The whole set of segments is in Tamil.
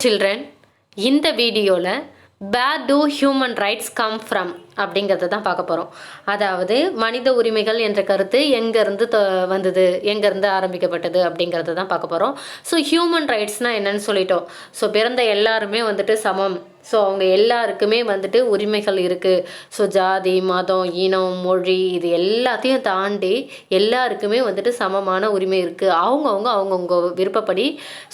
children, இந்த வீடியோவில் where do human rights come from அப்படிங்கிறத தான் பார்க்க போகிறோம். அதாவது மனித உரிமைகள் என்ற கருத்து எங்கேருந்து வந்தது, எங்கேருந்து ஆரம்பிக்கப்பட்டது அப்படிங்கிறத தான் பார்க்க போகிறோம். ஸோ ஹியூமன் ரைட்ஸ்னால் என்னன்னு சொல்லிட்டோம். ஸோ பிறந்த எல்லாருமே வந்துட்டு சமம். ஸோ அவங்க எல்லாருக்குமே வந்துட்டு உரிமைகள் இருக்குது. ஸோ ஜாதி, மதம், இனம், மொழி இது எல்லாத்தையும் தாண்டி எல்லாருக்குமே வந்துட்டு சமமான உரிமை இருக்குது. அவங்கவுங்க விருப்பப்படி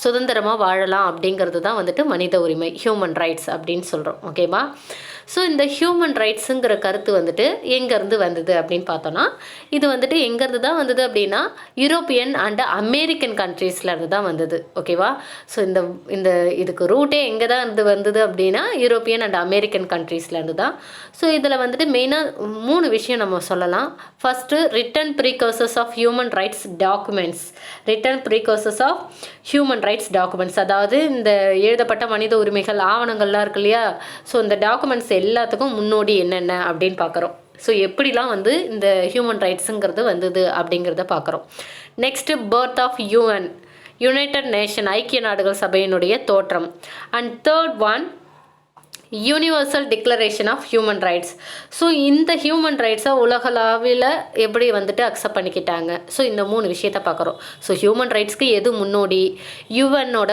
சுதந்திரமாக வாழலாம் அப்படிங்கிறது தான் வந்துட்டு மனித உரிமை, ஹியூமன் ரைட்ஸ் அப்படின்னு சொல்கிறோம். ஓகேவா? ஸோ இந்த ஹியூமன் ரைட்ஸுங்கிற கருத்து வந்துட்டு எங்கேருந்து வந்தது அப்படின்னு பார்த்தோன்னா, இது வந்துட்டு எங்கேருந்து தான் வந்தது அப்படின்னா யூரோப்பியன் அண்ட் அமெரிக்கன் கண்ட்ரீஸ்லேருந்து தான் வந்தது. ஓகேவா? ஸோ இந்த இதுக்கு ரூட்டே எங்கே தான் வந்தது அப்படின்னா யூரோப்பியன் அண்ட் அமெரிக்கன் கண்ட்ரீஸ்லேருந்து தான். ஸோ இதில் வந்துட்டு மெயினாக 3 விஷயம் நம்ம சொல்லலாம். First written precursors of human rights documents. Written precursors of human rights documents, அதாவது இந்த எழுதப்பட்ட மனித உரிமைகள் ஆவணங்கள்லாம் இருக்கு இல்லையா? ஸோ இந்த டாக்குமெண்ட்ஸ் எல்லாத்துக்கும் முன்னோடி என்னென்ன அப்படின்னு பார்க்குறோம். ஸோ எப்படிலாம் வந்து இந்த ஹியூமன் ரைட்ஸுங்கிறது வந்தது அப்படிங்கிறத பார்க்குறோம். Next birth of United Nation, ஐக்கிய நாடுகள் சபையினுடைய தோற்றம். And third one Universal declaration of human rights. So இந்த ஹியூமன் ரைட்ஸை உலகளாவில் எப்படி வந்துட்டு அக்செப்ட் பண்ணிக்கிட்டாங்க. ஸோ இந்த 3 விஷயத்தை பார்க்குறோம். ஸோ ஹியூமன் ரைட்ஸ்க்கு எது முன்னோடி, யுஎன்னோட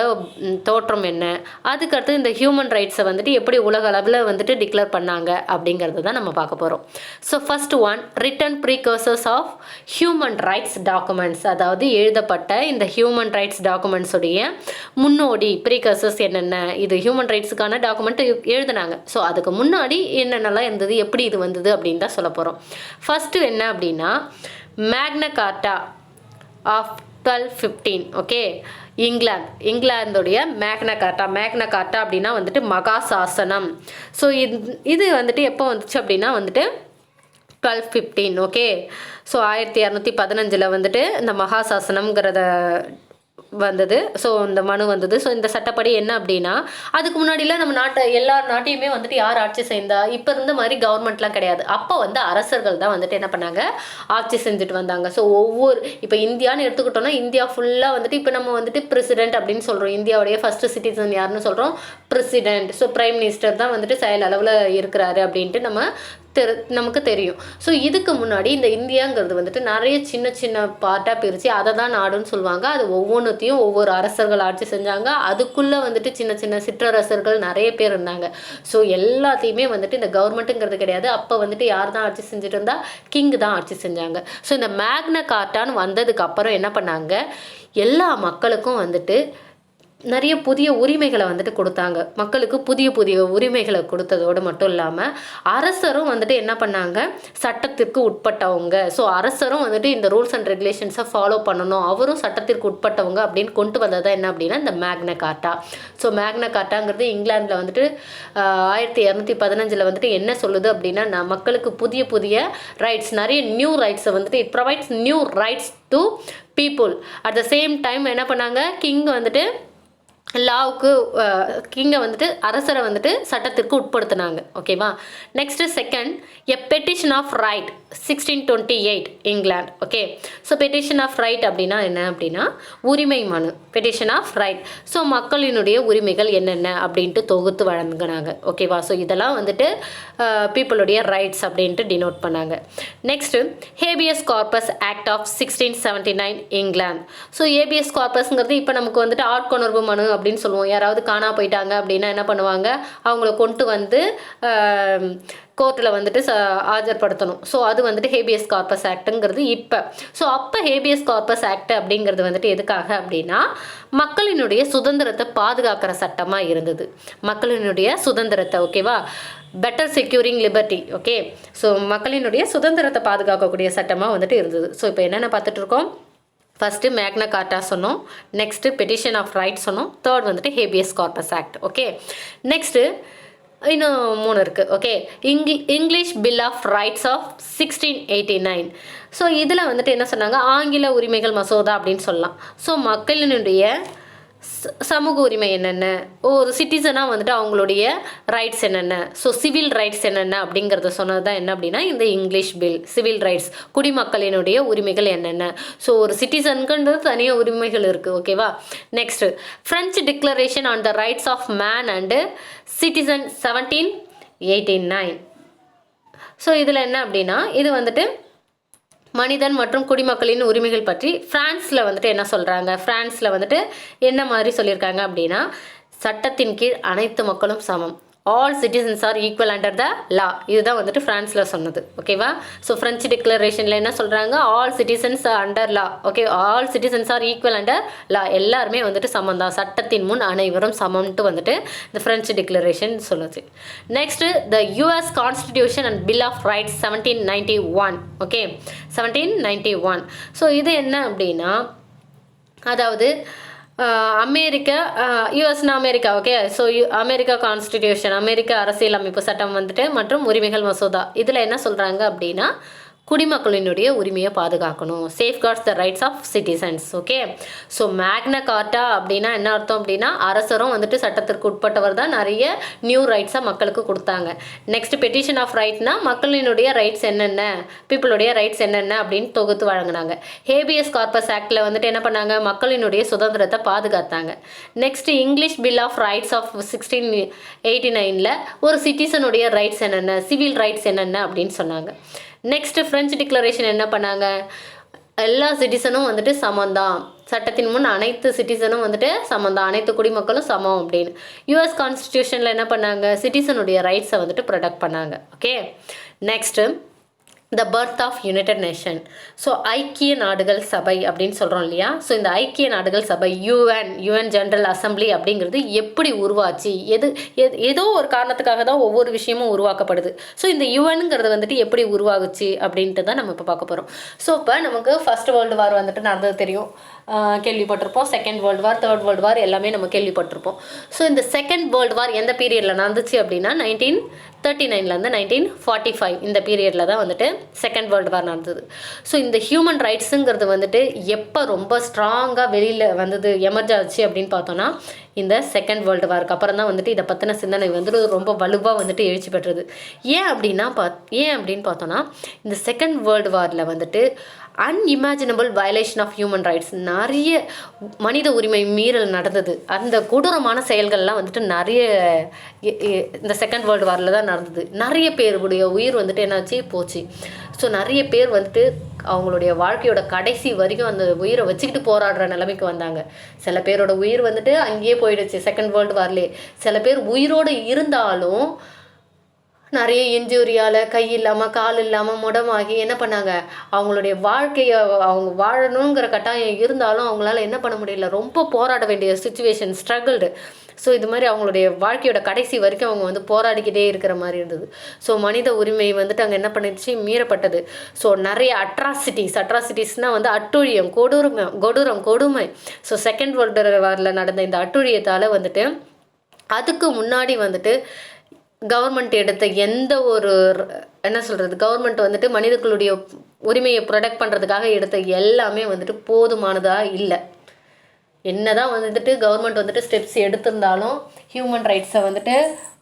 தோற்றம் என்ன, அதுக்கடுத்து இந்த ஹியூமன் ரைட்ஸை வந்துட்டு எப்படி உலக அளவில் வந்துட்டு டிக்ளேர் பண்ணாங்க அப்படிங்கிறது தான் நம்ம பார்க்க போகிறோம். So first one, written precursors of human rights documents. அதாவது எழுதப்பட்ட இந்த ஹியூமன் ரைட்ஸ் டாக்குமெண்ட்ஸுடைய முன்னோடி, ப்ரீகர்சர்ஸ் என்னென்ன, இது ஹியூமன் ரைட்ஸுக்கான டாக்குமெண்ட் எழுதினாங்க. ஸோ அதுக்கு முன்னாடி என்னென்னலாம் இருந்தது, எப்படி இது வந்தது அப்படின்னு தான் சொல்ல போகிறோம். ஃபஸ்ட்டு என்ன அப்படின்னா, மேக்னா கார்ட்டா ஆஃப் 1215. ஓகே, இங்கிலாந்துடைய மேக்னா கார்ட்டா அப்படின்னா வந்துட்டு மகா சாசனம். ஸோ இது வந்துட்டு எப்போ வந்துச்சு அப்படின்னா வந்துட்டு 1215. ஓகே, ஸோ 1215 வந்துட்டு இந்த மகா சாசனம்ங்கிறத வந்தது. ஸோ இந்த மனு வந்தது. ஸோ இந்த சட்டப்படி என்ன அப்படின்னா, அதுக்கு முன்னாடிலாம் நம்ம எல்லா நாட்டையுமே வந்துட்டு யார் ஆட்சி செய்தா, இப்போ இருந்த மாதிரி கவர்மெண்ட்லாம் கிடையாது. அப்போ வந்து அரசர்கள் தான் வந்துட்டு என்ன பண்ணாங்க, ஆட்சி செஞ்சுட்டு வந்தாங்க. ஸோ இப்போ இந்தியான்னு எடுத்துக்கிட்டோம்னா இந்தியா ஃபுல்லாக வந்துட்டு இப்போ நம்ம வந்துட்டு பிரசிடென்ட் அப்படின்னு சொல்கிறோம். இந்தியாவுடைய ஃபர்ஸ்ட் சிட்டிசன் யாருன்னு சொல்கிறோம், பிரசிடென்ட். ஸோ பிரைம் மினிஸ்டர் தான் வந்துட்டு செயல் அளவில் இருக்கிறாரு அப்படின்ட்டு நமக்கு தெரியும். ஸோ இதுக்கு முன்னாடி இந்த இந்தியாங்கிறது வந்துட்டு நிறைய சின்ன சின்ன பார்ட்டாக பிரித்து அதை தான் நாடுன்னு சொல்லுவாங்க. அது ஒவ்வொன்றுத்தையும் ஒவ்வொரு அரசர்கள் ஆட்சி செஞ்சாங்க. அதுக்குள்ளே வந்துட்டு சின்ன சின்ன சிற்றரசர்கள் நிறைய பேர் இருந்தாங்க. ஸோ எல்லாத்தையுமே வந்துட்டு இந்த கவர்மெண்ட்டுங்கிறது கிடையாது. அப்போ வந்துட்டு யார் தான் ஆட்சி செஞ்சுட்டு இருந்தா, கிங் தான் ஆட்சி செஞ்சாங்க. ஸோ இந்த மேக்னா கார்ட்டான்னு வந்ததுக்கு அப்புறம் என்ன பண்ணாங்க, எல்லா மக்களுக்கும் வந்துட்டு நிறைய புதிய உரிமைகளை வந்துட்டு கொடுத்தாங்க. மக்களுக்கு புதிய உரிமைகளை கொடுத்ததோடு மட்டும் இல்லாமல் அரசரும் வந்துட்டு என்ன பண்ணாங்க, சட்டத்திற்கு உட்பட்டவங்க. ஸோ அரசரும் வந்துட்டு இந்த ரூல்ஸ் அண்ட் ரெகுலேஷன்ஸை ஃபாலோ பண்ணணும், அவரும் சட்டத்திற்கு உட்பட்டவங்க அப்படின்னு கொண்டு வந்தது என்ன அப்படின்னா இந்த மேக்னா கார்ட்டா. ஸோ மேக்னா கார்ட்டாங்கிறது இங்கிலாந்தில் வந்துட்டு 1215 வந்துட்டு என்ன சொல்லுது அப்படின்னா, மக்களுக்கு புதிய ரைட்ஸ், நிறைய நியூ ரைட்ஸை வந்துட்டு it provides new rights to people. At the same time என்ன பண்ணாங்க, கிங் வந்துட்டு கிங்கை வந்துட்டு அரசரை வந்துட்டு சட்டத்திற்கு உட்படுத்தினாங்க. ஓகேவா? Next second, a Petition of Right 1628 இங்கிலாந்து. Okay, so Petition of Right அப்படின்னா என்ன அப்படின்னா உரிமை மனு, பெட்டிஷன் ஆஃப் ரைட். ஸோ மக்களினுடைய உரிமைகள் என்னென்ன அப்படின்ட்டு தொகுத்து வழங்கினாங்க. ஓகேவா? ஸோ இதெல்லாம் வந்துட்டு பீப்புளுடைய ரைட்ஸ் அப்படின்ட்டு டினோட் பண்ணாங்க. Next habeas corpus act of 1679 England. So habeas கார்பஸ்ங்கிறது இப்போ நமக்கு வந்துட்டு ஆட்கொணர்வு மனு அப்படின்னு சொல்லுவோம். யாராவது காணா போயிட்டாங்க அப்படின்னா என்ன பண்ணுவாங்க, அவங்கள கொண்டு வந்து கோர்ட்டில் வந்துட்டு ஆஜர்படுத்தணும். ஸோ அது வந்துட்டு ஹேபியஸ் கார்பஸ் ஆக்ட்டுங்கிறது இப்போ. ஸோ அப்போ ஹேபியஸ் கார்பஸ் ஆக்ட் அப்படிங்கிறது வந்துட்டு எதுக்காக அப்படின்னா, மக்களினுடைய சுதந்திரத்தை பாதுகாக்கிற சட்டமாக இருந்தது. மக்களினுடைய சுதந்திரத்தை, ஓகேவா, better securing liberty. Okay, so மக்களினுடைய சுதந்திரத்தை பாதுகாக்கக்கூடிய சட்டமாக வந்துட்டு இருந்தது. ஸோ இப்போ என்னென்ன பார்த்துட்டு இருக்கோம், ஃபஸ்ட்டு மேக்னா கார்ட்டா சொன்னோம், நெக்ஸ்ட்டு பெட்டிஷன் ஆஃப் ரைட் சொன்னோம், தேர்ட் வந்துட்டு Habeas corpus Act. Okay, next இன்னும் 3 இருக்குது. Okay, English bill of rights of 1689. So இதில் வந்துட்டு என்ன சொன்னாங்க, ஆங்கில உரிமைகள் மசோதா அப்படின்னு சொல்லலாம். ஸோ மக்களினுடைய சமூக உரிமை என்னென்ன, ஒரு சிட்டிசனாக வந்துட்டு அவங்களுடைய ரைட்ஸ் என்னென்ன, ஸோ சிவில் ரைட்ஸ் என்னென்ன அப்படிங்கிறத சொன்னது தான் என்ன அப்படின்னா இந்த இங்கிலீஷ் பில். சிவில் ரைட்ஸ் குடிமக்களினுடைய உரிமைகள் என்னென்ன, ஸோ ஒரு சிட்டிசனுக்குன்றது தனியாக உரிமைகள் இருக்குது. ஓகேவா. Next French Declaration on the rights of Man and Citizen 1789. So இதில் என்ன அப்படின்னா இது வந்துட்டு மனிதன் மற்றும் குடிமக்களின் உரிமைகள் பற்றி பிரான்ஸில் வந்துட்டு என்ன சொல்கிறாங்க, பிரான்ஸில் வந்துட்டு என்ன மாதிரி சொல்லியிருக்காங்க அப்படின்னா சட்டத்தின் கீழ் அனைத்து மக்களும் சமம், all citizens are equal under the law. இதுதான் வந்துட்டு பிரான்ஸில் சொன்னது. ஓகேவா. ஸோ ஃப்ரெஞ்சு டிக்ளரேஷனில் என்ன சொல்கிறாங்க, all citizens under law. Okay, all citizens are equal under law. எல்லாருமே வந்துட்டு சமம் தான், சட்டத்தின் முன் அனைவரும் சமம்ட்டு வந்துட்டு இந்த ஃப்ரெஞ்சு டிக்ளரேஷன் சொல்லுது. Next the US constitution and bill of rights 1791. Okay, 1791. So இது என்ன அப்படின்னா அதாவது அமெரிக்கா, யூஎஸ்னா America. Okay, so America constitution, அமெரிக்க அரசியல் அமைப்பு சட்டம் வந்துட்டு மற்றும் உரிமைகள் மசோதா. இதில் என்ன சொல்கிறாங்க அப்படின்னா குடிமக்களினுடைய உரிமையை பாதுகாக்கணும், safeguards the rights of citizens. Okay, so Magna Carta அப்படின்னா என்ன அர்த்தம் அப்படின்னா அரசரும் வந்துட்டு சட்டத்திற்கு உட்பட்டவர் தான் நிறைய நியூ ரைட்ஸாக மக்களுக்கு கொடுத்தாங்க. நெக்ஸ்ட் பெட்டிஷன் ஆஃப் ரைட்னா மக்களினுடைய ரைட்ஸ் என்னென்ன, பீப்புளுடைய ரைட்ஸ் என்னென்ன அப்படின்னு தொகுத்து வழங்கினாங்க. ஹேபியஸ் கார்பஸ் ஆக்டில் வந்துட்டு என்ன பண்ணாங்க, மக்களினுடைய சுதந்திரத்தை பாதுகாத்தாங்க. Next English bill of rights of 1689 ஒரு சிட்டிசனுடைய ரைட்ஸ் என்னென்ன, சிவில் ரைட்ஸ் என்னென்ன அப்படின்னு சொன்னாங்க. நெக்ஸ்ட்டு ஃப்ரெஞ்சு டிக்ளரேஷன் என்ன பண்ணாங்க, எல்லா சிட்டிசனும் வந்துட்டு சமந்தான், சட்டத்தின் முன் அனைத்து சிட்டிசனும் வந்துட்டு சமந்தான், அனைத்து குடிமக்களும் சமம் அப்படின்னு. யூஎஸ் கான்ஸ்டிடியூஷனில் என்ன பண்ணாங்க, சிட்டிசனுடைய ரைட்ஸை வந்துட்டு ப்ரொடெக்ட் பண்ணாங்க. Okay, next the birth of United Nation. So ஐக்கிய நாடுகள் சபை அப்படின்னு சொல்கிறோம் இல்லையா. ஸோ இந்த ஐக்கிய நாடுகள் சபை யூஎன் ஜென்ரல் அசம்பிளி அப்படிங்கிறது எப்படி உருவாச்சு, ஏதோ ஒரு காரணத்துக்காக தான் ஒவ்வொரு விஷயமும் உருவாக்கப்படுது. ஸோ இந்த யுஎன்ங்கிறது வந்துட்டு எப்படி உருவாகுச்சு அப்படின்ட்டு தான் நம்ம இப்போ பார்க்க போகிறோம். ஸோ இப்போ நமக்கு ஃபர்ஸ்ட் வேர்ல்டு வார் வந்துட்டு நடந்தது தெரியும், கேள்விப்பட்டிருப்போம். Second world war, third world war எல்லாமே நம்ம கேள்விப்பட்டிருப்போம். ஸோ இந்த செகண்ட் வேர்ல்டு வார் எந்த பீரியடில் நடந்துச்சு அப்படின்னா 1939 1945 இந்த பீரியடில் தான் வந்துட்டு செகண்ட் வேர்ல்டு வார் நடந்தது. ஸோ இந்த ஹியூமன் ரைட்ஸுங்கிறது வந்துட்டு எப்போ ரொம்ப ஸ்ட்ராங்காக வெளியில் வந்தது, எமர்ஜ் ஆச்சு அப்படின்னு பார்த்தோன்னா இந்த செகண்ட் வேர்ல்டு வாருக்கு அப்புறம் தான் வந்துட்டு இதை பற்றின சிந்தனை வந்துட்டு ரொம்ப வலுவாக வந்துட்டு எழுச்சி பெற்றது. ஏன் அப்படின்னு பார்த்தோன்னா இந்த செகண்ட் வேர்ல்டு வாரில் வந்துட்டு unimaginable violation of human rights, நிறைய மனித உரிமை மீறல் நடந்தது. அந்த கொடூரமான செயல்கள்லாம் வந்துட்டு நிறைய இந்த செகண்ட் வேர்ல்டு வாரில் தான் நடந்தது. நிறைய பேருடைய உயிர் வந்துட்டு என்னாச்சு போச்சு. ஸோ நிறைய பேர் வந்துட்டு அவங்களுடைய வாழ்க்கையோட கடைசி வரைக்கும் அந்த உயிரை வச்சுக்கிட்டு போராடுற நிலைமைக்கு வந்தாங்க. சில பேரோட உயிர் வந்துட்டு அங்கேயே போயிடுச்சு செகண்ட் வேர்ல்டு வார்லேயே. சில பேர் உயிரோடு இருந்தாலும் நிறைய இன்ஜூரியால் கை இல்லாமல் கால் இல்லாமல் முடமாகி என்ன பண்ணாங்க, அவங்களுடைய வாழ்க்கையை அவங்க வாழணுங்கிற கட்டாயம் இருந்தாலும் அவங்களால என்ன பண்ண முடியல, ரொம்ப போராட வேண்டிய சுச்சுவேஷன், ஸ்ட்ரகிள்டு. ஸோ இது மாதிரி அவங்களுடைய வாழ்க்கையோட கடைசி வரைக்கும் அவங்க வந்து போராடிக்கிட்டே இருக்கிற மாதிரி இருந்தது. ஸோ மனித உரிமை வந்துட்டு அங்கே என்ன பண்ணிடுச்சு, மீறப்பட்டது. ஸோ நிறைய அட்ராசிட்டிஸ்னால் வந்து அட்டுழியம், கொடுமை. ஸோ செகண்ட் வேர்ல்டு வாரில் நடந்த இந்த அட்டுழியத்தால் வந்துட்டு அதுக்கு முன்னாடி வந்துட்டு கவர்மெண்ட் எடுத்த எந்த ஒரு கவர்மெண்ட் வந்துட்டு மனிதர்களுடைய உரிமையை ப்ரொடெக்ட் பண்ணுறதுக்காக எடுத்த எல்லாமே வந்துட்டு போதுமானதாக இல்லை. என்னதான் வந்துட்டு கவர்மெண்ட் வந்துட்டு ஸ்டெப்ஸ் எடுத்திருந்தாலும், ஹியூமன் ரைட்ஸை வந்துட்டு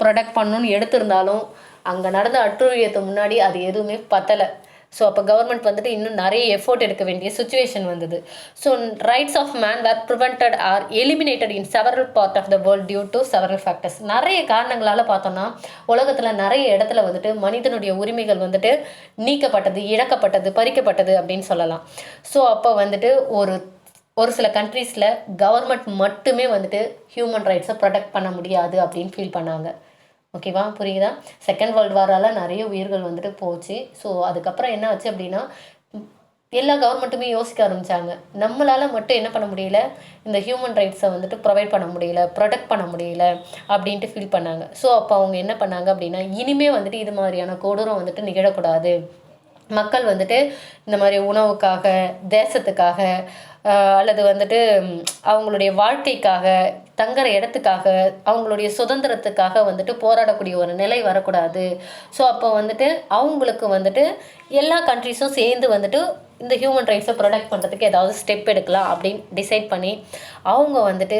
ப்ரொடெக்ட் பண்ணணும்னு எடுத்திருந்தாலும் அங்கே நடந்த அட்டுழியத்தை முன்னாடி அது எதுவுமே பத்தலை. ஸோ அப்போ கவர்மெண்ட் வந்துட்டு இன்னும் நிறைய எஃபோர்ட் எடுக்க வேண்டிய சுச்சுவேஷன் வந்தது. So rights of man were prevented or eliminated in several part of the world due to several factors. நிறைய காரணங்களால் பார்த்தோம்னா உலகத்தில் நிறைய இடத்துல வந்துட்டு மனிதனுடைய உரிமைகள் வந்துட்டு நீக்கப்பட்டது, இழக்கப்பட்டது, பறிக்கப்பட்டது அப்படின்னு சொல்லலாம். ஸோ அப்போ வந்துட்டு ஒரு சில கண்ட்ரீஸில் கவர்மெண்ட் மட்டுமே வந்துட்டு ஹியூமன் ரைட்ஸை ப்ரொடெக்ட் பண்ண முடியாது அப்படின்னு ஃபீல் பண்ணாங்க. ஓகேவா, புரியுதா. செகண்ட் வேர்ல்டு வாரால் நிறைய உயிர்கள் வந்துட்டு போச்சு. ஸோ அதுக்கப்புறம் என்ன ஆச்சு அப்படின்னா எல்லா கவர்மெண்ட்டுமே யோசிக்க ஆரம்பித்தாங்க, நம்மளால் மட்டும் என்ன பண்ண முடியல, இந்த ஹியூமன் ரைட்ஸை வந்துட்டு ப்ரொவைட் பண்ண முடியல, ப்ரொடெக்ட் பண்ண முடியல அப்படின்ட்டு ஃபீல் பண்ணாங்க. ஸோ அப்போ அவங்க என்ன பண்ணாங்க அப்படின்னா இனிமே வந்துட்டு இது மாதிரியான கொடூரம் வந்துட்டு நிகழக்கூடாது, மக்கள் வந்துட்டு இந்த மாதிரி உணவுக்காக, தேசத்துக்காக அல்லது வந்துட்டு அவங்களுடைய வாழ்க்கைக்காக, தங்குற இடத்துக்காக, அவங்களுடைய சுதந்திரத்துக்காக வந்துட்டு போராடக்கூடிய ஒரு நிலை வரக்கூடாது. ஸோ அப்போ வந்துட்டு அவங்களுக்கு வந்துட்டு எல்லா கண்ட்ரிஸும் சேர்ந்து வந்துட்டு இந்த ஹியூமன் ரைட்ஸை ப்ரொடெக்ட் பண்ணுறதுக்கு ஏதாவது ஸ்டெப் எடுக்கலாம் அப்படின்னு டிசைட் பண்ணி அவங்க வந்துட்டு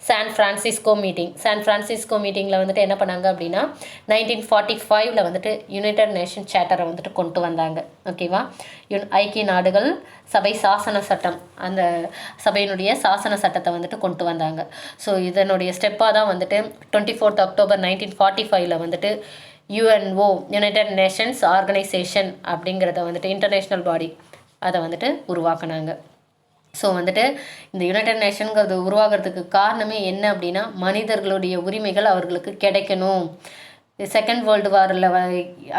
சான் ஃப்ரான்சிஸ்கோ மீட்டிங்கில் வந்துட்டு என்ன பண்ணாங்க அப்படின்னா 1945 வந்துட்டு யுனைடெட் நேஷன் சேட்டரை வந்துட்டு கொண்டு வந்தாங்க. ஓகேவா, ஐக்கிய நாடுகள் சபை சாசன சட்டம், அந்த சபையினுடைய சாசன சட்டத்தை வந்துட்டு கொண்டு வந்தாங்க. ஸோ இதனுடைய ஸ்டெப்பாக தான் வந்துட்டு 24 அக்டோபர் 1945 வந்துட்டு UNO, யுனைடெட் நேஷன்ஸ் ஆர்கனைசேஷன் அப்படிங்கிறத வந்துட்டு இன்டர்நேஷ்னல் பாடி அதை வந்துட்டு உருவாக்குனாங்க. ஸோ வந்துட்டு இந்த யுனைடெட் நேஷனுங்கிறது உருவாகிறதுக்கு காரணமே என்ன அப்படின்னா, மனிதர்களுடைய உரிமைகள் அவர்களுக்கு கிடைக்கணும். செகண்ட் வேர்ல்டு வாரில்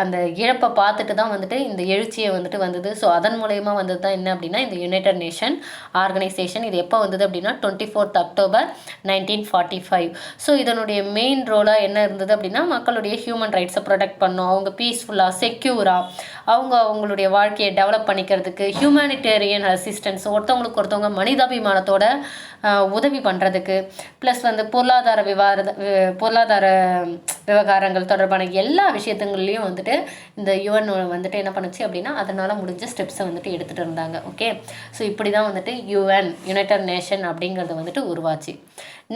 அந்த இழப்பை பார்த்துட்டு தான் வந்துட்டு இந்த எழுச்சியை வந்துட்டு வந்தது. ஸோ அதன் மூலயமா வந்தது தான் என்ன அப்படின்னா இந்த யுனைடெட் நேஷன் ஆர்கனைசேஷன். இது எப்போ வந்தது அப்படின்னா 24 அக்டோபர் 1945. ஸோ இதனுடைய மெயின் ரோலாக என்ன இருந்தது அப்படின்னா, மக்களுடைய ஹியூமன் ரைட்ஸை ப்ரொடெக்ட் பண்ணணும், அவங்க பீஸ்ஃபுல்லாக செக்யூராக அவங்களுடைய வாழ்க்கையை டெவலப் பண்ணிக்கிறதுக்கு, ஹியூமனிடேரியன் அசிஸ்டன்ஸ், ஒருத்தவங்க மனிதாபிமானத்தோட உதவி பண்ணுறதுக்கு, ப்ளஸ் வந்து பொருளாதார விவகாரங்கள் தொடர்பான எல்லா விஷயத்துங்கள்லையும் வந்துட்டு இந்த யுஎன் வந்துட்டு என்ன பண்ணுச்சு அப்படின்னா அதனால் முடிஞ்ச ஸ்டெப்ஸை வந்துட்டு எடுத்துகிட்டு இருந்தாங்க. ஓகே, ஸோ இப்படி தான் வந்துட்டு யுனைடெட் நேஷன் அப்படிங்கிறது வந்துட்டு உருவாச்சு.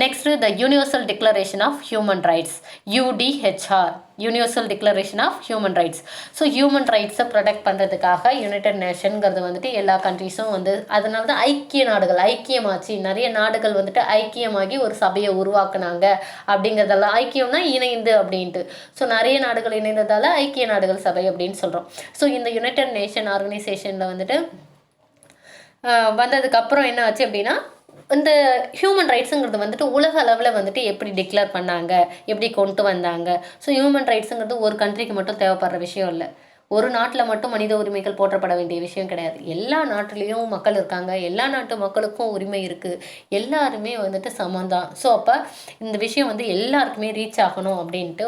Next the universal declaration of human rights, UDHR, universal declaration of human rights. So human ரைட்ஸை ப்ரொடெக்ட் பண்ணுறதுக்காக யுனைடெட் நேஷனுங்கிறது வந்துட்டு எல்லா கண்ட்ரிஸும் வந்து அதனால தான் ஐக்கியமாச்சு. நிறைய நாடுகள் வந்துட்டு ஐக்கியமாகி ஒரு சபையை உருவாக்குனாங்க அப்படிங்கிறதெல்லாம். ஐக்கியம்னா இணைந்து அப்படின்ட்டு. ஸோ நிறைய நாடுகள் இணைந்ததால் ஐக்கிய நாடுகள் சபை அப்படின்னு சொல்கிறோம். ஸோ இந்த யுனைடெட் நேஷன் ஆர்கனைசேஷனில் வந்துட்டு வந்ததுக்கப்புறம் என்ன ஆச்சு அப்படின்னா, இந்த ஹியூமன் ரைட்ஸுங்கிறது வந்துட்டு உலக அளவில் வந்துட்டு எப்படி டிக்ளேர் பண்ணாங்க, எப்படி கொண்டு வந்தாங்க. ஸோ ஹியூமன் ரைட்ஸுங்கிறது ஒரு கண்ட்ரிக்கு மட்டும் தேவைப்படுற விஷயம் இல்லை. ஒரு நாட்டில் மட்டும் மனித உரிமைகள் போற்றப்பட வேண்டிய விஷயம் கிடையாது. எல்லா நாட்டிலையும் மக்கள் இருக்காங்க, எல்லா நாட்டு மக்களுக்கும் உரிமை இருக்குது, எல்லாருமே வந்துட்டு சமந்தான். ஸோ அப்போ இந்த விஷயம் வந்து எல்லாருக்குமே ரீச் ஆகணும் அப்படின்ட்டு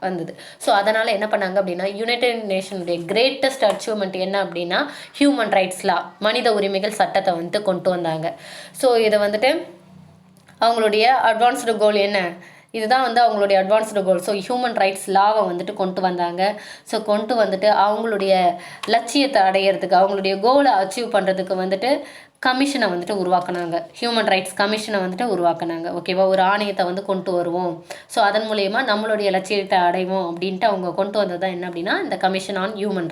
வந்தது. ஸோ அதனால் என்ன பண்ணாங்க அப்படின்னா, யுனைடெட் நேஷனுடைய கிரேட்டஸ்ட் அச்சீவ்மெண்ட் என்ன அப்படின்னா ஹியூமன் ரைட்ஸ் லா, மனித உரிமைகள் சட்டத்தை வந்துட்டு கொண்டு வந்தாங்க. ஸோ இதை வந்துட்டு அவங்களுடைய அட்வான்ஸ்டு கோல் என்ன, இதுதான் வந்து அவங்களுடைய அட்வான்ஸ்டு கோல். ஸோ ஹியூமன் ரைட்ஸ் லாவை வந்துட்டு கொண்டு வந்தாங்க. ஸோ கொண்டு வந்துட்டு அவங்களுடைய லட்சியத்தை அடையிறதுக்கு, அவங்களுடைய கோலை அச்சீவ் பண்ணுறதுக்கு வந்துட்டு கமிஷனை வந்துட்டு உருவாக்குனாங்க. ஹியூமன் ரைட்ஸ் கமிஷனை வந்துட்டு உருவாக்குனாங்க. ஓகேவா, ஒரு ஆணையத்தை வந்து கொண்டு வருவோம், ஸோ அதன் மூலயமா நம்மளுடைய லட்சியத்தை அடைவோம் அப்படின்ட்டு அவங்க கொண்டு வந்தது தான் என்ன அப்படின்னா இந்த கமிஷன் ஆன் ஹியூமன்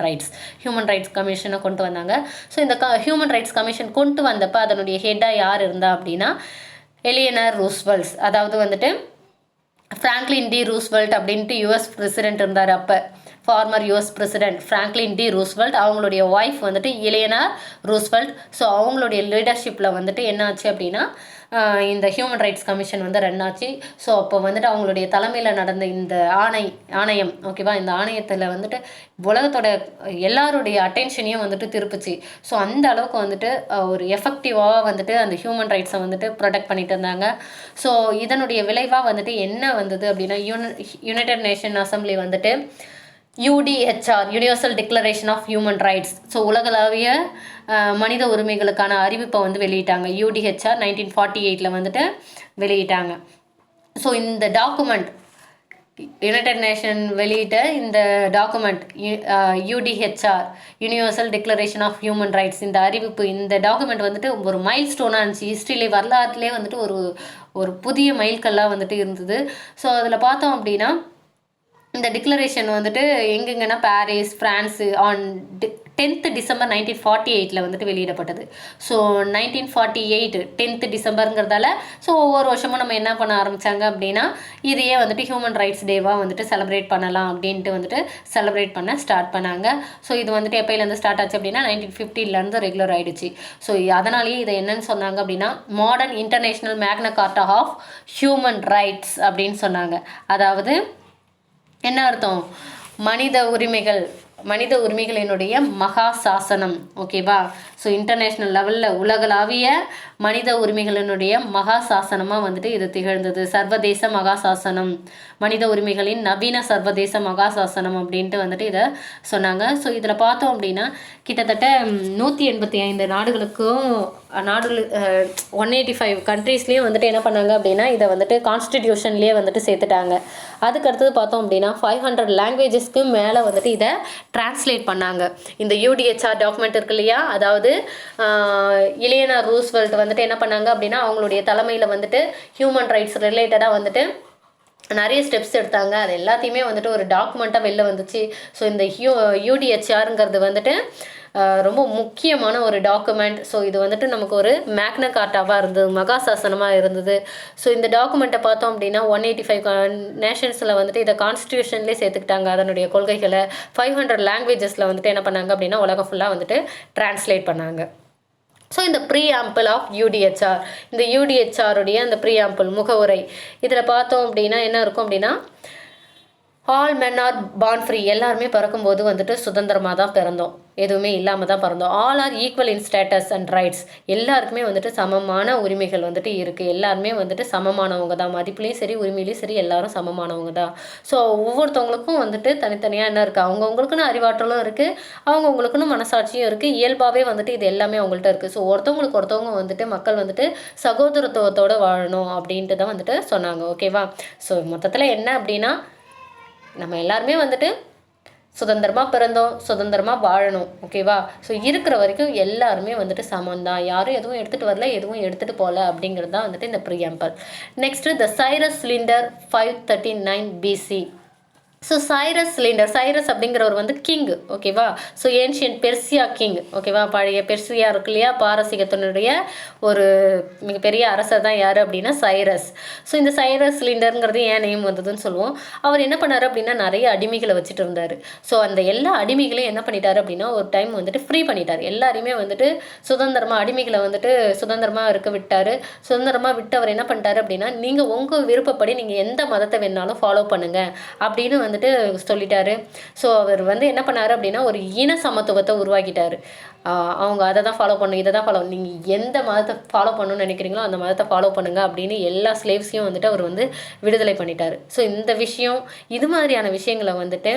ரைட்ஸ் கமிஷனை கொண்டு வந்தாங்க. ஸோ இந்த ஹியூமன் ரைட்ஸ் கமிஷன் கொண்டு வந்தப்போ அதனுடைய ஹெட்டாக யார் இருந்தா அப்படின்னா எலியனர் ரூஸ்வெல்ட், அதாவது வந்துட்டு ஃப்ராங்க்லின் டி ரூஸ்வெல்ட் அப்படின்ட்டு US பிரசிடென்ட் இருந்தார். அப்போ former US president Franklin D Roosevelt, அவங்களுடைய ஒய்ஃப் வந்துட்டு எலியனர் ரூஸ்வெல்ட். ஸோ அவங்களுடைய லீடர்ஷிப்பில் வந்துட்டு என்ன ஆச்சு அப்படின்னா இந்த ஹியூமன் ரைட்ஸ் கமிஷன் வந்து ரன் ஆச்சு. ஸோ அப்போ வந்துட்டு அவங்களுடைய தலைமையில் நடந்த இந்த ஆணையம், ஓகேவா, இந்த ஆணையத்தில் வந்துட்டு உலகத்தோட எல்லாருடைய அட்டென்ஷனையும் வந்துட்டு திருப்பிச்சு. ஸோ அந்த அளவுக்கு வந்துட்டு ஒரு எஃபெக்டிவாக வந்துட்டு அந்த ஹியூமன் ரைட்ஸை வந்துட்டு ப்ரொடெக்ட் பண்ணிட்டு இருந்தாங்க. ஸோ இதனுடைய விளைவாக வந்துட்டு என்ன வந்தது அப்படின்னா யுனைடெட் நேஷன் அசம்பிளி வந்துட்டு UDHR, universal declaration of human rights, so உலகளாவிய மனித உரிமைகளுக்கான அறிவிப்பை வந்து வெளியிட்டாங்க. UDHR 1948 வந்துட்டு வெளியிட்டாங்க. ஸோ இந்த டாக்குமெண்ட், யுனைடெட் நேஷன் வெளியிட்ட இந்த document UDHR, universal declaration of human Rights, இந்த அறிவிப்பு, இந்த டாக்குமெண்ட் வந்துட்டு ஒரு மைல் ஸ்டோனாக இருந்துச்சு. ஹிஸ்ட்ரியிலே வரலாற்றுலேயே வந்துட்டு ஒரு புதிய மைல்கல்லாக வந்துட்டு இருந்தது. ஸோ அதில் பார்த்தோம் அப்படின்னா இந்த டிக்ளரேஷன் வந்துட்டு எங்கெங்கன்னா Paris, France on 10th December 1948 வந்துட்டு வெளியிடப்பட்டது. ஸோ 1948 10th டிசம்பருங்கிறதால ஸோ ஒவ்வொரு வருஷமும் நம்ம என்ன பண்ண ஆரம்பித்தாங்க அப்படின்னா இதையே வந்துட்டு ஹியூமன் ரைட்ஸ் டேவாக வந்துட்டு செலிப்ரேட் பண்ணலாம் அப்படின்ட்டு வந்துட்டு செலிப்ரேட் பண்ண ஸ்டார்ட் பண்ணாங்க. ஸோ இது வந்துட்டு எப்போயிலேருந்து ஸ்டார்ட் ஆச்சு அப்படின்னா 1950 ரெகுலர் ஆகிடுச்சு. ஸோ அதனாலேயே இதை என்னன்னு சொன்னாங்க அப்படின்னா மாடர்ன் இன்டர்நேஷ்னல் மேக்னா கார்ட்டா ஆஃப் ஹியூமன் ரைட்ஸ் அப்படின்னு சொன்னாங்க. அதாவது என்ன அர்த்தம், மனித உரிமைகளினுடைய மகா சாசனம். ஓகேவா, ஸோ இன்டர்நேஷ்னல் லெவலில் உலகளாவிய மனித உரிமைகளினுடைய மகா சாசனமாக வந்துட்டு இது திகழ்ந்தது. சர்வதேச மகா சாசனம், மனித உரிமைகளின் நவீன சர்வதேச மகா சாசனம் அப்படின்ட்டு வந்துட்டு இதை சொன்னாங்க. ஸோ இதில் பார்த்தோம் அப்படின்னா கிட்டத்தட்ட 185 நாடுகளுக்கும் 185 கண்ட்ரீஸ்லேயும் வந்துட்டு என்ன பண்ணாங்க அப்படின்னா இதை வந்துட்டு கான்ஸ்டிடியூஷன்லேயே வந்துட்டு சேர்த்துட்டாங்க. அதுக்கடுத்தது பார்த்தோம் அப்படின்னா 500 லாங்குவேஜஸ்க்கு மேலே வந்துட்டு இதை டிரான்ஸ்லேட் பண்ணாங்க. இந்த யூடிஹெச்ஆர் டாக்குமெண்ட் இருக்கு இல்லையா, அதாவது இலியனர் ரூஸ்வெல்ட் வந்துட்டு என்ன பண்ணாங்க அப்படின்னா அவங்களுடைய தலைமையில் வந்துட்டு ஹியூமன் ரைட்ஸ் ரிலேட்டடாக வந்துட்டு நிறைய ஸ்டெப்ஸ் எடுத்தாங்க. அது எல்லாத்தையுமே வந்துட்டு ஒரு டாக்குமெண்ட்டாக வெளில வந்துச்சு. ஸோ இந்த யூடிஹெச்ஆருங்கிறது வந்துட்டு ரொம்ப முக்கியமான ஒரு டாக்குமெண்ட். ஸோ இது வந்துட்டு நமக்கு ஒரு மேக்னா கார்ட்டாவாக இருந்தது, மகாசாசனமாக இருந்தது. ஸோ இந்த டாக்குமெண்ட்டை பார்த்தோம் அப்படின்னா 185 நேஷன்ஸில் வந்துட்டு இதை கான்ஸ்டியூஷன்லேயே சேர்த்துக்கிட்டாங்க. அதனுடைய கொள்கைகளை 500 லாங்குவேஜஸில் வந்துட்டு என்ன பண்ணாங்க அப்படின்னா உலகம் ஃபுல்லாக வந்துட்டு டிரான்ஸ்லேட் பண்ணாங்க. ஸோ இந்த ப்ரீஆம்பிள் ஆஃப் யூடிஹெச்ஆர், இந்த யூடிஹெச்ஆருடைய அந்த ப்ரீஆம்பிள் முகவுரை இதில் பார்த்தோம் அப்படின்னா என்ன இருக்கும் அப்படின்னா, all men are born free, எல்லாருமே பிறக்கும்போது வந்துட்டு சுதந்திரமாக தான் பிறந்தோம், எதுவுமே இல்லாமல் தான் பிறந்தோம். All are equal in status and rights, எல்லாருக்குமே வந்துட்டு சமமான உரிமைகள் வந்துட்டு இருக்குது. எல்லாருமே வந்துட்டு சமமானவங்க தான், மதிப்புலேயும் சரி உரிமையிலையும் சரி எல்லாரும் சமமானவங்க தான். ஸோ ஒவ்வொருத்தவங்களுக்கும் வந்துட்டு தனித்தனியாக என்ன இருக்குது, அவங்கவுங்களுக்குன்னு அறிவாற்றலும் இருக்குது, அவங்கவுங்களுக்குன்னு மனசாட்சியும் இருக்குது, இயல்பாகவே வந்துட்டு இது எல்லாமே அவங்கள்ட்ட இருக்குது. ஸோ ஒருத்தவங்களுக்கு ஒருத்தவங்க வந்துட்டு மக்கள் வந்துட்டு சகோதரத்துவத்தோடு வாழணும் அப்படின்ட்டு தான் வந்துட்டு சொன்னாங்க. ஓகேவா? ஸோ மொத்தத்தில் என்ன அப்படின்னா நம்ம எல்லாருமே வந்துட்டு சுதந்திரமாக பிறந்தோம், சுதந்திரமாக வாழணும். ஓகேவா? ஸோ இருக்கிற வரைக்கும் எல்லாருமே வந்துட்டு சமந்தான், யாரும் எதுவும் எடுத்துகிட்டு வரல, எதுவும் எடுத்துகிட்டு போகல அப்படிங்கிறது தான் வந்துட்டு இந்த ப்ரீஆம்பிள். நெக்ஸ்ட்டு த Cyrus cylinder 539 BC. So Cyrus அப்படிங்கிறவர் வந்து கிங். ஓகேவா? So ancient Persia king. ஓகேவா? பழைய பெர்சியா இருக்கு இல்லையா, பாரசீகத்தினுடைய ஒரு மிகப்பெரிய அரசர் தான் யார் அப்படின்னா சைரஸ். ஸோ இந்த சைரஸ் சிலிண்டருங்கிறது ஏன் நேம் வந்ததுன்னு சொல்லுவோம். அவர் என்ன பண்ணார் அப்படின்னா நிறைய அடிமைகளை வச்சுட்டு இருந்தார். ஸோ அந்த எல்லா அடிமைகளையும் என்ன பண்ணிட்டார் அப்படின்னா ஒரு டைம் வந்துட்டு ஃப்ரீ பண்ணிட்டார். எல்லாரையுமே வந்துட்டு சுதந்திரமாக அடிமைகளை வந்துட்டு சுதந்திரமாக இருக்க விட்டார். சுதந்திரமாக விட்டு அவர் என்ன பண்ணிட்டார் அப்படின்னா நீங்கள் உங்கள் விருப்பப்படி நீங்கள் எந்த மதத்தை வேணாலும் ஃபாலோ பண்ணுங்கள் அப்படின்னு வந்துட்டு சொல்லிட்டாரு. ஸோ அவர் வந்து என்ன பண்ணாரு அப்படின்னா ஒரு இன சமத்துவத்தை உருவாக்கிட்டாரு. அவங்க அதை தான் ஃபாலோ பண்ணணும், இதை தான் ஃபாலோ, நீங்கள் எந்த மதத்தை ஃபாலோ பண்ணணும்னு நினைக்கிறீங்களோ அந்த மதத்தை ஃபாலோ பண்ணுங்க அப்படின்னு எல்லா ஸ்லேவ்ஸையும் வந்துட்டு அவர் வந்து விடுதலை பண்ணிட்டார். ஸோ இந்த விஷயம், இது மாதிரியான விஷயங்களை வந்துட்டு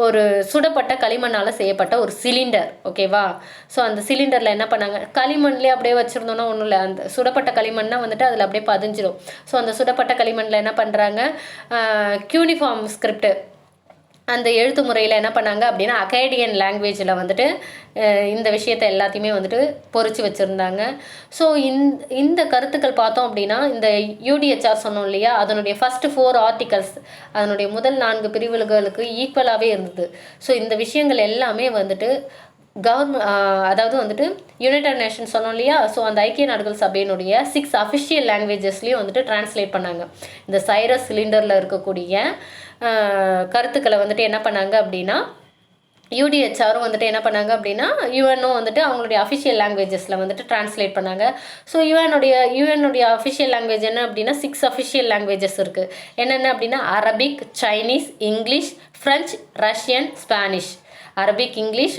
ஒரு சுடப்பட்ட களிமண்ணால் செய்யப்பட்ட ஒரு சிலிண்டர். ஓகேவா? ஸோ அந்த சிலிண்டரில் என்ன பண்ணாங்க, களிமண்லேயே அப்படியே வச்சுருந்தோன்னா ஒன்றும் இல்லை, அந்த சுடப்பட்ட களிமண்ணா வந்துட்டு அதில் அப்படியே பதிஞ்சிடும். ஸோ அந்த சுடப்பட்ட களிமண்ணில் என்ன பண்ணுறாங்க, க்யூனிஃபார்ம் ஸ்கிரிப்ட் அந்த எழுத்து முறையில் என்ன பண்ணாங்க அப்படின்னா அகேடியன் லாங்குவேஜில் வந்துட்டு இந்த விஷயத்தை எல்லாத்தையுமே வந்துட்டு பொறிச்சு வச்சுருந்தாங்க. ஸோ இந்த கருத்துக்கள் பார்த்தோம் அப்படின்னா இந்த யூடிஹெச்ஆர் சொன்னோம் இல்லையா, அதனுடைய ஃபஸ்ட்டு 4 ஆர்டிகல்ஸ், அதனுடைய முதல் 4 பிரிவுகளுக்கு ஈக்குவலாகவே இருந்தது. ஸோ இந்த விஷயங்கள் எல்லாமே வந்துட்டு அதாவது வந்துட்டு யுனைடெட் நேஷன்ஸ் சொன்னோம் இல்லையா, ஸோ அந்த ஐக்கிய நாடுகள் சபையினுடைய 6 அஃபிஷியல் லாங்குவேஜஸ்லேயும் வந்துட்டு டிரான்ஸ்லேட் பண்ணாங்க. இந்த சைரஸ் சிலிண்டரில் இருக்கக்கூடிய கருத்துக்களை வந்துட்டு என்ன பண்ணாங்க அப்படின்னா யூடிஹெச்ஆரும் வந்துட்டு என்ன பண்ணாங்க அப்படின்னா யுஎன்னும் வந்துட்டு அவங்களுடைய அஃபிஷியல் லாங்குவேஜஸில் வந்துட்டு டிரான்ஸ்லேட் பண்ணாங்க. ஸோ யுஎன்னுடைய அஃபிஷியல் லாங்குவேஜ் என்ன அப்படின்னா 6 அஃபிஷியல் லாங்குவேஜஸ் இருக்குது. என்னென்ன அப்படின்னா Arabic, Chinese, English, French, Russian, Spanish. Arabic, English,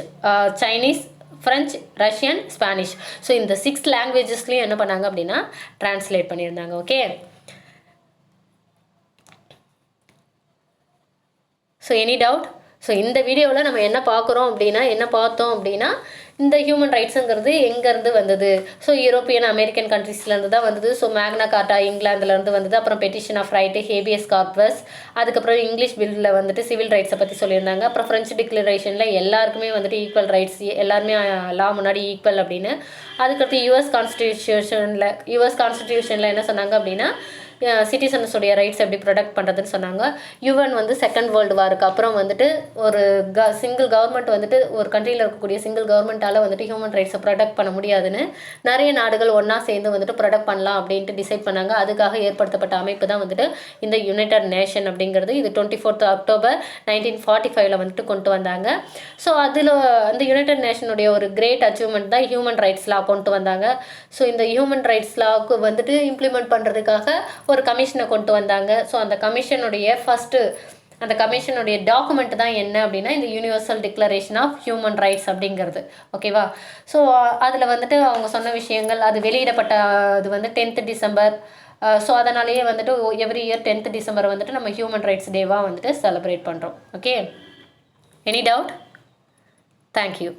Chinese, French, Russian, Spanish. So இந்த 6 லாங்குவேஜஸ்லேயும் என்ன பண்ணாங்க அப்படின்னா டிரான்ஸ்லேட் பண்ணியிருந்தாங்க. Okay, so any doubt? So இந்த வீடியோவில் நம்ம என்ன பார்த்தோம் அப்படின்னா இந்த ஹியூமன் ரைட்ஸுங்கிறது எங்கேருந்து வந்தது. ஸோ யூரோப்பியன் அமெரிக்கன் கண்ட்ரீஸ்லேருந்து தான் வந்தது. ஸோ மேக்னா கார்ட்டா இங்கிலாந்துலேருந்து வந்தது. அப்புறம் petition of right, habeas corpus, அதுக்கப்புறம் இங்கிலீஷ் பில்லில் வந்துட்டு சிவில் ரைட்ஸை பற்றி சொல்லியிருந்தாங்க. அப்புறம் ஃப்ரெஞ்சு டிக்ளரேஷனில் எல்லாருக்குமே வந்துட்டு ஈக்குவல் ரைட்ஸ், எல்லாருமே லா முன்னாடி ஈக்குவல் அப்படின்னு. அதுக்கடுத்து யுஎஸ் கான்ஸ்டிடியூஷனில் என்ன சொன்னாங்க அப்படின்னா சிட்டிசன்ஸுடைய ரைட்ஸ் எப்படி ப்ரொடெக்ட் பண்ணுறதுன்னு சொன்னாங்க. யுஎன் வந்து செகண்ட் வேர்ல்டு வாருக்கு அப்புறம் வந்துட்டு ஒரு சிங்கிள் கவர்மெண்ட் வந்துட்டு ஒரு கண்ட்ரியில் இருக்கக்கூடிய சிங்கிள் கவர்மெண்ட்டால் வந்துட்டு ஹியூமன் ரைட்ஸை ப்ரொடெக்ட் பண்ண முடியாதுன்னு நிறைய நாடுகள் ஒன்றா சேர்ந்து வந்துட்டு ப்ரொடெக்ட் பண்ணலாம் அப்படின்ட்டு டிசைட் பண்ணாங்க. அதுக்காக ஏற்படுத்தப்பட்ட அமைப்பு தான் வந்துட்டு இந்த யுனைடெட் நேஷன் அப்படிங்கிறது. இது 24 அக்டோபர் 1945 வந்துட்டு கொண்டு வந்தாங்க. ஸோ அதில் அந்த யுனைடெட் நேஷனுடைய ஒரு கிரேட் அச்சீவ்மெண்ட் தான் ஹியூமன் ரைட்ஸ் லா கொண்டு வந்தாங்க. ஸோ இந்த ஹியூமன் ரைட்ஸ் லாவுக்கு வந்துட்டு இம்ப்ளிமெண்ட் பண்ணுறதுக்காக ஒரு கமிஷனை கொண்டு வந்தாங்க. ஸோ அந்த கமிஷனுடைய ஃபஸ்ட்டு அந்த கமிஷனுடைய டாக்குமெண்ட் தான் என்ன அப்படின்னா இந்த Universal declaration of human Rights அப்படிங்கிறது. ஓகேவா? ஸோ அதில் வந்துட்டு அவங்க சொன்ன விஷயங்கள், அது வெளியிடப்பட்ட அது வந்து 10th டிசம்பர். ஸோ அதனாலேயே வந்துட்டு எவ்ரி இயர் 10th டிசம்பர் வந்துட்டு நம்ம ஹியூமன் ரைட்ஸ் டேவாக வந்துட்டு செலிப்ரேட் பண்ணுறோம். Okay, any doubt? தேங்க்யூ.